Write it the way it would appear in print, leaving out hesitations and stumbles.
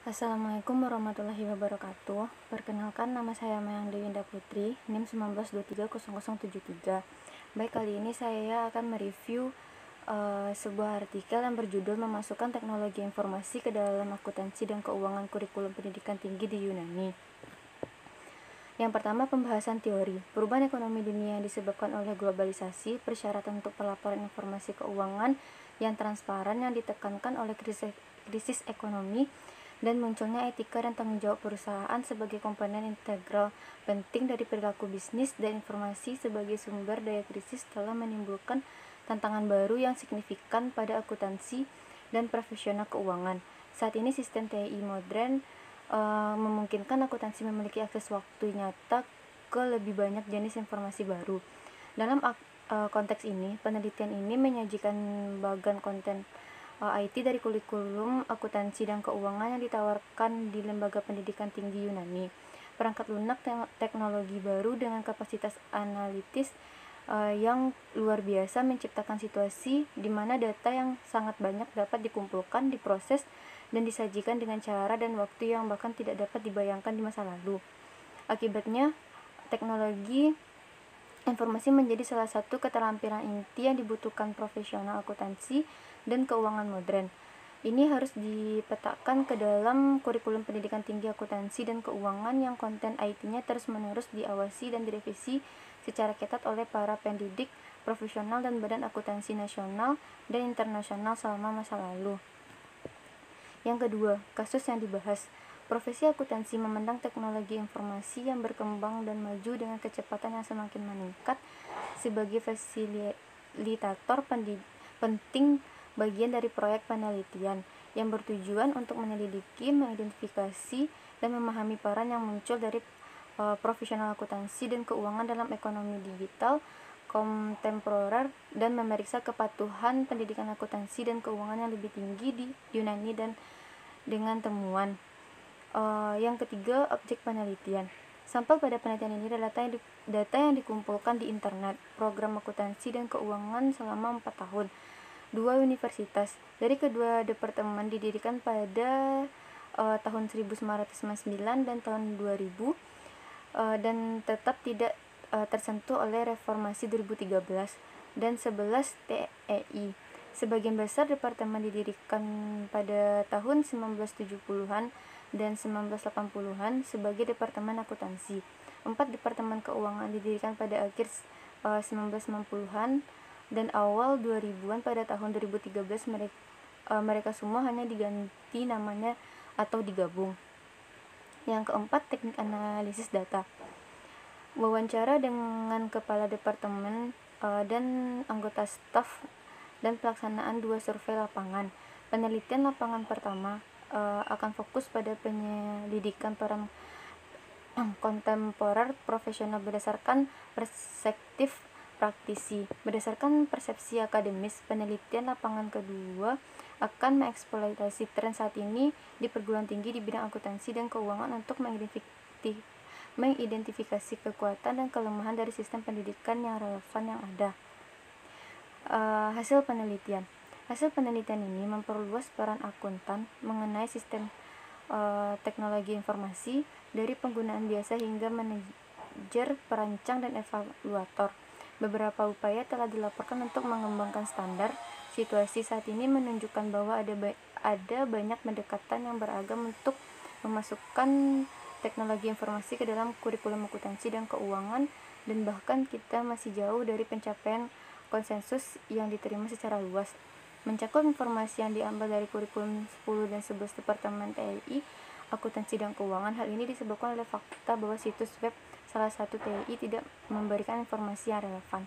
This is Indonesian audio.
Assalamualaikum warahmatullahi wabarakatuh. Perkenalkan, nama saya Mayang Dewinda Putri, NIM 19230073. Baik, kali ini saya akan mereview sebuah artikel yang berjudul Memasukkan Teknologi Informasi ke dalam Akuntansi dan Keuangan Kurikulum Pendidikan Tinggi di Yunani. Yang pertama, pembahasan teori. Perubahan ekonomi dunia yang disebabkan oleh globalisasi, persyaratan untuk pelaporan informasi keuangan yang transparan yang ditekankan oleh krisis ekonomi, dan munculnya etika dan tanggung jawab perusahaan sebagai komponen integral penting dari perilaku bisnis, dan informasi sebagai sumber daya krisis telah menimbulkan tantangan baru yang signifikan pada akuntansi dan profesional keuangan. Saat ini sistem TI modern memungkinkan akuntansi memiliki akses waktu nyata ke lebih banyak jenis informasi baru. Dalam konteks ini, penelitian ini menyajikan bagan konten IT dari kurikulum akuntansi dan keuangan yang ditawarkan di Lembaga Pendidikan Tinggi Yunani. Perangkat lunak teknologi baru dengan kapasitas analitis yang luar biasa menciptakan situasi di mana data yang sangat banyak dapat dikumpulkan, diproses, dan disajikan dengan cara dan waktu yang bahkan tidak dapat dibayangkan di masa lalu. Akibatnya, teknologi informasi menjadi salah satu keterampilan inti yang dibutuhkan profesional akuntansi dan keuangan modern. Ini harus dipetakan ke dalam kurikulum pendidikan tinggi akuntansi dan keuangan yang konten IT-nya terus-menerus diawasi dan direvisi secara ketat oleh para pendidik profesional dan badan akuntansi nasional dan internasional selama masa lalu. Yang kedua, kasus yang dibahas. Profesi akuntansi memandang teknologi informasi yang berkembang dan maju dengan kecepatan yang semakin meningkat sebagai fasilitator penting bagian dari proyek penelitian yang bertujuan untuk menyelidiki, mengidentifikasi, dan memahami peran yang muncul dari profesional akuntansi dan keuangan dalam ekonomi digital kontemporer dan memeriksa kepatuhan pendidikan akuntansi dan keuangan yang lebih tinggi di Yunani dan dengan temuan. Yang ketiga, objek penelitian. Sampel pada penelitian ini adalah data yang dikumpulkan di internet, program akuntansi dan keuangan selama 4 tahun. 2 universitas dari kedua departemen didirikan pada tahun 1999 dan tahun 2000 dan tetap tidak tersentuh oleh reformasi 2013, dan 11 TEI. Sebagian besar departemen didirikan pada tahun 1970-an dan 1980-an sebagai departemen akuntansi. 4 departemen keuangan didirikan pada akhir 1990-an dan awal 2000-an. Pada tahun 2013 mereka semua hanya diganti namanya atau digabung. Yang keempat, teknik analisis data. Wawancara dengan kepala departemen dan anggota staf dan pelaksanaan 2 survei lapangan. Penelitian lapangan pertama akan fokus pada penyelidikan peran kontemporer profesional berdasarkan perspektif praktisi. Berdasarkan persepsi akademis, penelitian lapangan kedua akan mengeksploitasi tren saat ini di perguruan tinggi di bidang akuntansi dan keuangan untuk mengidentifikasi kekuatan dan kelemahan dari sistem pendidikan yang relevan yang ada. Hasil penelitian ini memperluas peran akuntan mengenai sistem teknologi informasi dari penggunaan biasa hingga manajer, perancang, dan evaluator. Beberapa upaya telah dilaporkan untuk mengembangkan standar. Situasi saat ini menunjukkan bahwa ada banyak pendekatan yang beragam untuk memasukkan teknologi informasi ke dalam kurikulum akuntansi dan keuangan, dan bahkan kita masih jauh dari pencapaian konsensus yang diterima secara luas. Mencakup informasi yang diambil dari kurikulum 10 dan 11 Departemen TI Akuntansi dan Keuangan. Hal ini disebabkan oleh fakta bahwa situs web salah satu TI tidak memberikan informasi yang relevan.